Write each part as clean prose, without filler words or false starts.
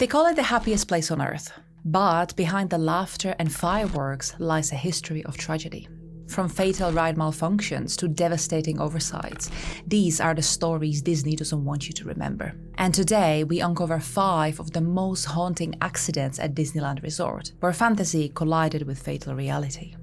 They call it the happiest place on earth, but behind the laughter and fireworks lies a history of tragedy. From fatal ride malfunctions to devastating oversights, these are the stories Disney doesn't want you to remember. And today we uncover 5 of the most haunting accidents at Disneyland Resort, where fantasy collided with fatal reality.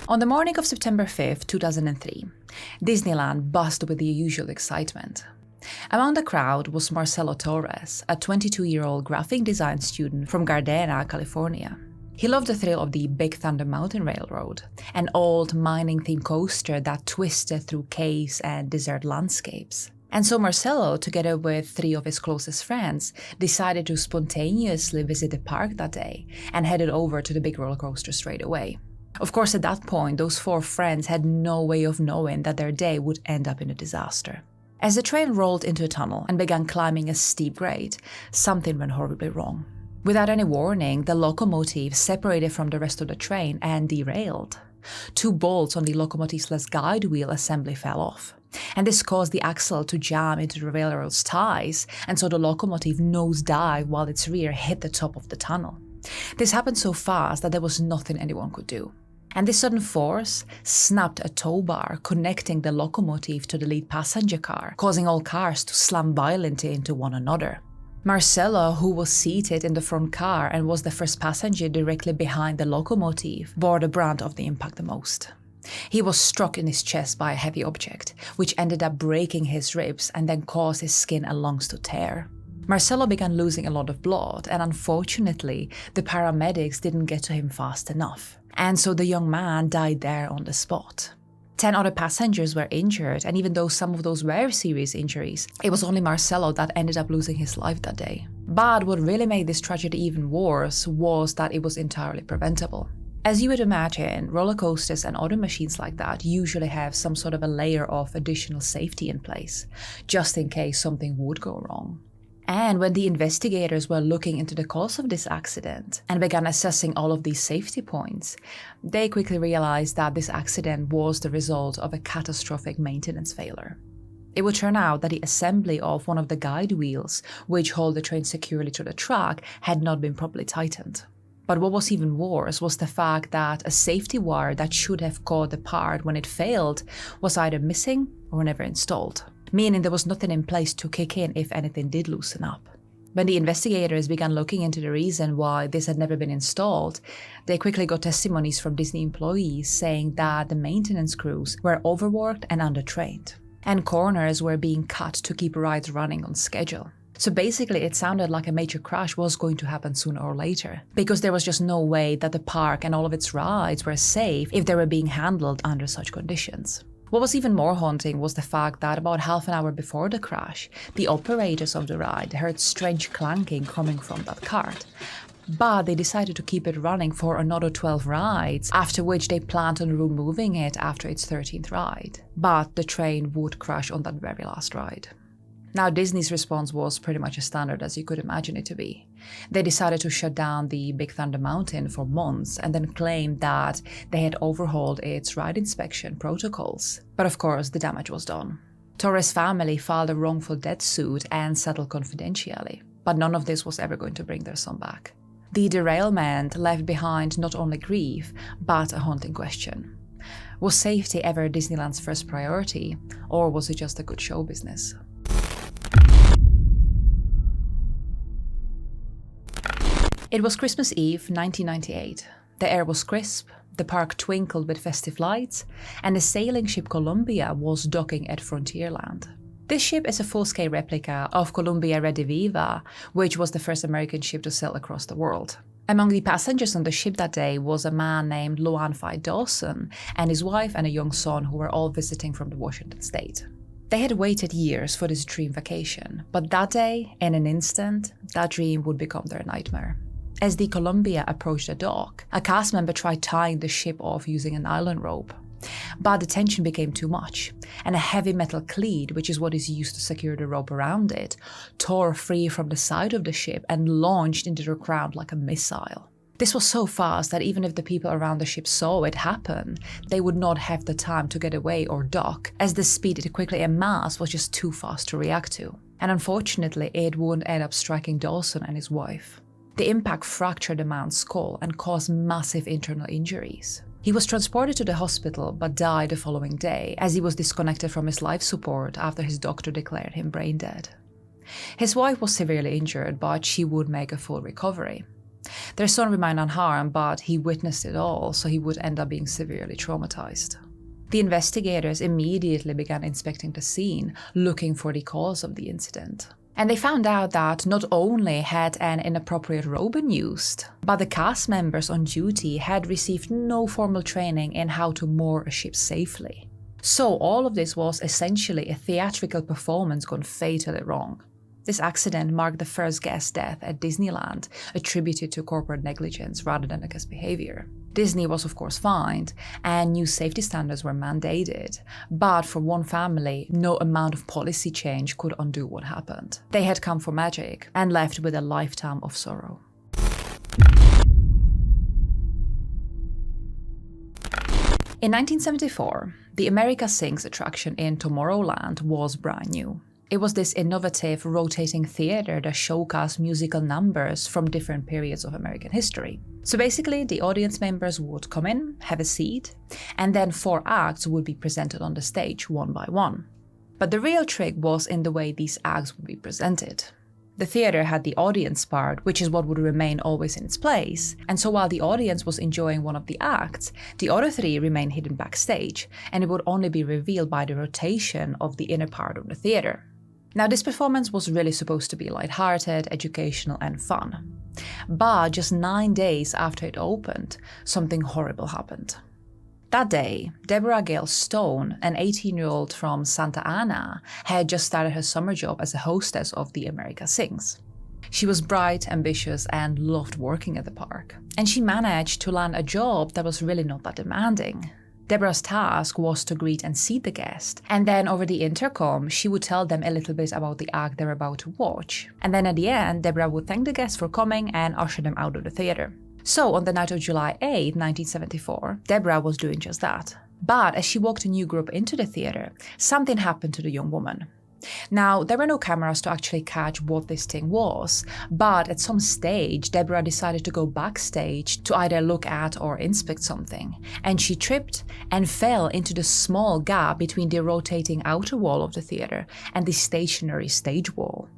On the morning of September 5, 2003, Disneyland buzzed with the usual excitement. Among the crowd was Marcelo Torres, a 22-year-old graphic design student from Gardena, California. He loved the thrill of the Big Thunder Mountain Railroad, an old mining-themed coaster that twisted through caves and desert landscapes. And so Marcelo, together with 3 of his closest friends, decided to spontaneously visit the park that day and headed over to the big roller coaster straight away. Of course, at that point, those 4 friends had no way of knowing that their day would end up in a disaster. As the train rolled into a tunnel and began climbing a steep grade, something went horribly wrong. Without any warning, the locomotive separated from the rest of the train and derailed. 2 bolts on the locomotive's guide wheel assembly fell off, and this caused the axle to jam into the railroad's ties, and so the locomotive nosedived while its rear hit the top of the tunnel. This happened so fast that there was nothing anyone could do. And this sudden force snapped a tow bar connecting the locomotive to the lead passenger car, causing all cars to slam violently into one another. Marcelo, who was seated in the front car and was the first passenger directly behind the locomotive, bore the brunt of the impact the most. He was struck in his chest by a heavy object, which ended up breaking his ribs and then caused his skin and lungs to tear. Marcelo began losing a lot of blood, and unfortunately, the paramedics didn't get to him fast enough. And so the young man died there on the spot. 10 other passengers were injured, and even though some of those were serious injuries, it was only Marcelo that ended up losing his life that day. But what really made this tragedy even worse was that it was entirely preventable. As you would imagine, roller coasters and other machines like that usually have some sort of a layer of additional safety in place, just in case something would go wrong. And when the investigators were looking into the cause of this accident and began assessing all of these safety points, they quickly realized that this accident was the result of a catastrophic maintenance failure. It would turn out that the assembly of one of the guide wheels, which hold the train securely to the track, had not been properly tightened. But what was even worse was the fact that a safety wire that should have caught the part when it failed was either missing or never installed, meaning there was nothing in place to kick in if anything did loosen up. When the investigators began looking into the reason why this had never been installed, they quickly got testimonies from Disney employees saying that the maintenance crews were overworked and undertrained, and corners were being cut to keep rides running on schedule. So basically it sounded like a major crash was going to happen sooner or later, because there was just no way that the park and all of its rides were safe if they were being handled under such conditions. What was even more haunting was the fact that about half an hour before the crash, the operators of the ride heard strange clanking coming from that cart. But they decided to keep it running for another 12 rides, after which they planned on removing it after its 13th ride. But the train would crash on that very last ride. Now, Disney's response was pretty much as standard as you could imagine it to be. They decided to shut down the Big Thunder Mountain for months and then claimed that they had overhauled its ride inspection protocols. But of course, the damage was done. Torres' family filed a wrongful death suit and settled confidentially, but none of this was ever going to bring their son back. The derailment left behind not only grief, but a haunting question. Was safety ever Disneyland's first priority, or was it just a good show business? It was Christmas Eve, 1998. The air was crisp, the park twinkled with festive lights, and the sailing ship Columbia was docking at Frontierland. This ship is a full-scale replica of Columbia Rediviva, which was the first American ship to sail across the world. Among the passengers on the ship that day was a man named Luan Dawson and his wife and a young son who were all visiting from the Washington state. They had waited years for this dream vacation, but that day, in an instant, that dream would become their nightmare. As the Columbia approached the dock, a cast member tried tying the ship off using a nylon rope. But the tension became too much, and a heavy metal cleat, which is what is used to secure the rope around it, tore free from the side of the ship and launched into the crowd like a missile. This was so fast that even if the people around the ship saw it happen, they would not have the time to get away or dock, as the speed it quickly amassed was just too fast to react to. And unfortunately, it would end up striking Dawson and his wife. The impact fractured the man's skull and caused massive internal injuries. He was transported to the hospital but died the following day, as he was disconnected from his life support after his doctor declared him brain dead. His wife was severely injured, but she would make a full recovery. Their son remained unharmed, but he witnessed it all, so he would end up being severely traumatized. The investigators immediately began inspecting the scene, looking for the cause of the incident. And they found out that not only had an inappropriate rope been used, but the cast members on duty had received no formal training in how to moor a ship safely. So all of this was essentially a theatrical performance gone fatally wrong. This accident marked the first guest death at Disneyland, attributed to corporate negligence rather than a guest behavior. Disney was of course fined, and new safety standards were mandated, but for one family, no amount of policy change could undo what happened. They had come for magic and left with a lifetime of sorrow. In 1974, the America Sings attraction in Tomorrowland was brand new. It was this innovative, rotating theater that showcased musical numbers from different periods of American history. So basically, the audience members would come in, have a seat, and then 4 acts would be presented on the stage one by one. But the real trick was in the way these acts would be presented. The theater had the audience part, which is what would remain always in its place, and so while the audience was enjoying one of the acts, the other 3 remained hidden backstage, and it would only be revealed by the rotation of the inner part of the theater. Now, this performance was really supposed to be lighthearted, educational, and fun. But just 9 days after it opened, something horrible happened. That day, Deborah Gail Stone, an 18-year-old from Santa Ana, had just started her summer job as a hostess of the America Sings. She was bright, ambitious, and loved working at the park. And she managed to land a job that was really not that demanding. Deborah's task was to greet and seat the guest, and then over the intercom, she would tell them a little bit about the act they're about to watch. And then at the end, Deborah would thank the guests for coming and usher them out of the theater. So on the night of July 8, 1974, Deborah was doing just that. But as she walked a new group into the theater, something happened to the young woman. Now, there were no cameras to actually catch what this thing was, but at some stage, Deborah decided to go backstage to either look at or inspect something, and she tripped and fell into the small gap between the rotating outer wall of the theater and the stationary stage wall.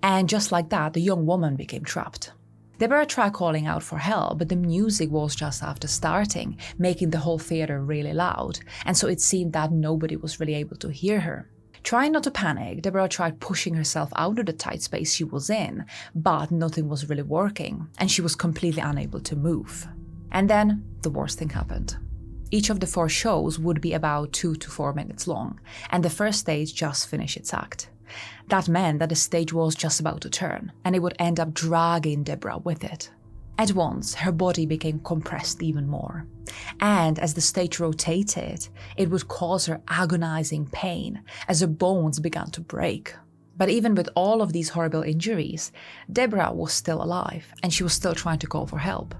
And just like that, the young woman became trapped. Deborah tried calling out for help, but the music was just after starting, making the whole theater really loud, and so it seemed that nobody was really able to hear her. Trying not to panic, Deborah tried pushing herself out of the tight space she was in, but nothing was really working, and she was completely unable to move. And then, the worst thing happened. Each of the 4 shows would be about 2 to 4 minutes long, and the first stage just finished its act. That meant that the stage was just about to turn, and it would end up dragging Deborah with it. At once, her body became compressed even more. And as the stage rotated, it would cause her agonizing pain as her bones began to break. But even with all of these horrible injuries, Deborah was still alive, and she was still trying to call for help.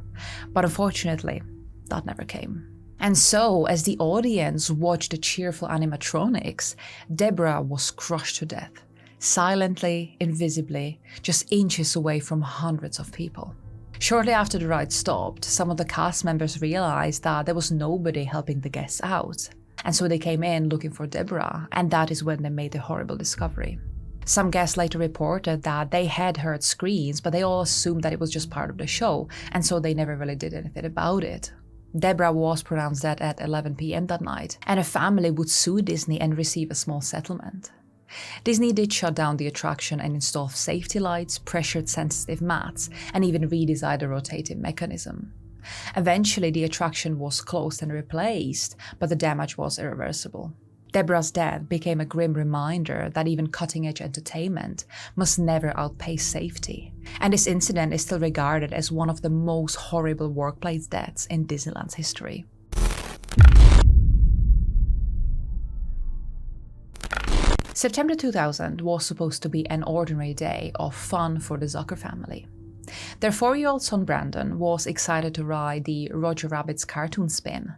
But unfortunately, that never came. And so, as the audience watched the cheerful animatronics, Deborah was crushed to death, silently, invisibly, just inches away from hundreds of people. Shortly after the ride stopped, some of the cast members realized that there was nobody helping the guests out. And so they came in looking for Deborah, and that is when they made the horrible discovery. Some guests later reported that they had heard screams, but they all assumed that it was just part of the show, and so they never really did anything about it. Deborah was pronounced dead at 11 p.m. that night, and her family would sue Disney and receive a small settlement. Disney did shut down the attraction and install safety lights, pressured sensitive mats, and even redesigned the rotating mechanism. Eventually, the attraction was closed and replaced, but the damage was irreversible. Deborah's death became a grim reminder that even cutting-edge entertainment must never outpace safety, and this incident is still regarded as one of the most horrible workplace deaths in Disneyland's history. September 2000 was supposed to be an ordinary day of fun for the Zucker family. Their 4-year-old son Brandon was excited to ride the Roger Rabbit's Cartoon Spin,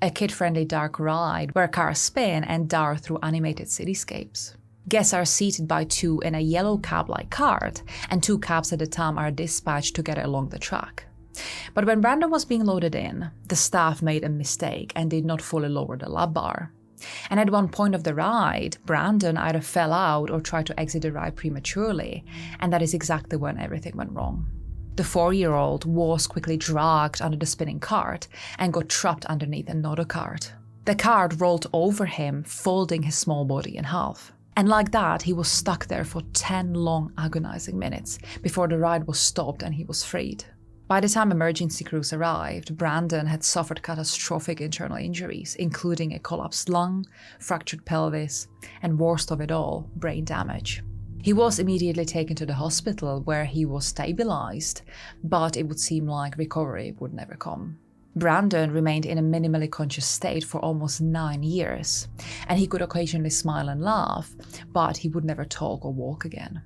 a kid-friendly dark ride where cars spin and dart through animated cityscapes. Guests are seated by two in a yellow cab-like cart, and 2 cabs at a time are dispatched together along the track. But when Brandon was being loaded in, the staff made a mistake and did not fully lower the lap bar. And at one point of the ride, Brandon either fell out or tried to exit the ride prematurely, and that is exactly when everything went wrong. The 4-year-old was quickly dragged under the spinning cart and got trapped underneath another cart. The cart rolled over him, folding his small body in half. And like that, he was stuck there for 10 long, agonizing minutes before the ride was stopped and he was freed. By the time emergency crews arrived, Brandon had suffered catastrophic internal injuries, including a collapsed lung, fractured pelvis, and worst of it all, brain damage. He was immediately taken to the hospital where he was stabilized, but it would seem like recovery would never come. Brandon remained in a minimally conscious state for almost 9 years, and he could occasionally smile and laugh, but he would never talk or walk again.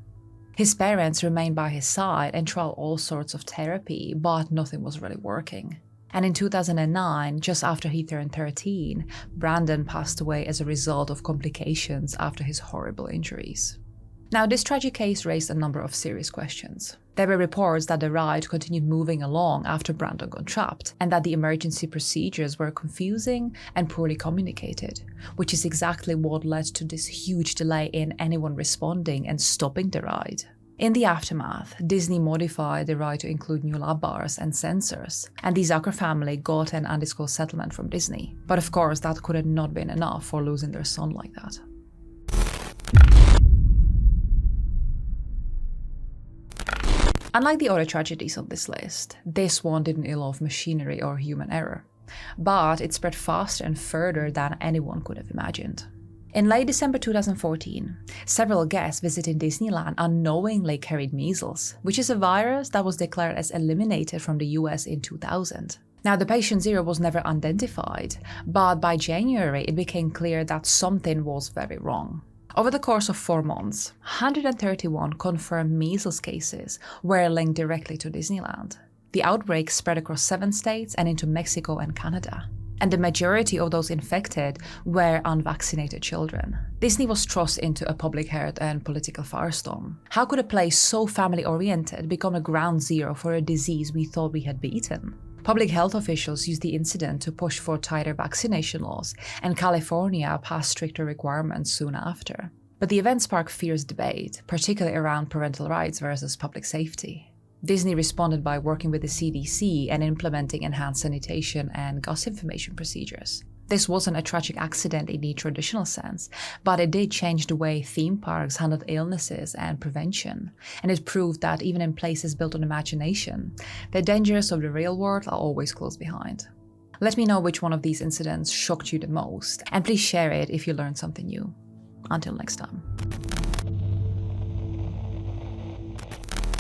His parents remained by his side and tried all sorts of therapy, but nothing was really working. And in 2009, just after he turned 13, Brandon passed away as a result of complications after his horrible injuries. Now, this tragic case raised a number of serious questions. There were reports that the ride continued moving along after Brandon got trapped, and that the emergency procedures were confusing and poorly communicated, which is exactly what led to this huge delay in anyone responding and stopping the ride. In the aftermath, Disney modified the ride to include new lap bars and sensors, and the Zucker family got an undisclosed settlement from Disney. But of course, that could have not been enough for losing their son like that. Unlike the other tragedies on this list, this one didn't involve machinery or human error, but it spread faster and further than anyone could have imagined. In late December 2014, several guests visiting Disneyland unknowingly carried measles, which is a virus that was declared as eliminated from the US in 2000. Now, the patient zero was never identified, but by January it became clear that something was very wrong. Over the course of 4 months, 131 confirmed measles cases were linked directly to Disneyland. The outbreak spread across 7 states and into Mexico and Canada. And the majority of those infected were unvaccinated children. Disney was thrust into a public health and political firestorm. How could a place so family-oriented become a ground zero for a disease we thought we had beaten? Public health officials used the incident to push for tighter vaccination laws, and California passed stricter requirements soon after. But the event sparked fierce debate, particularly around parental rights versus public safety. Disney responded by working with the CDC and implementing enhanced sanitation and gas information procedures. This wasn't a tragic accident in the traditional sense, but it did change the way theme parks handled illnesses and prevention, and it proved that even in places built on imagination, the dangers of the real world are always close behind. Let me know which one of these incidents shocked you the most, and please share it if you learned something new. Until next time.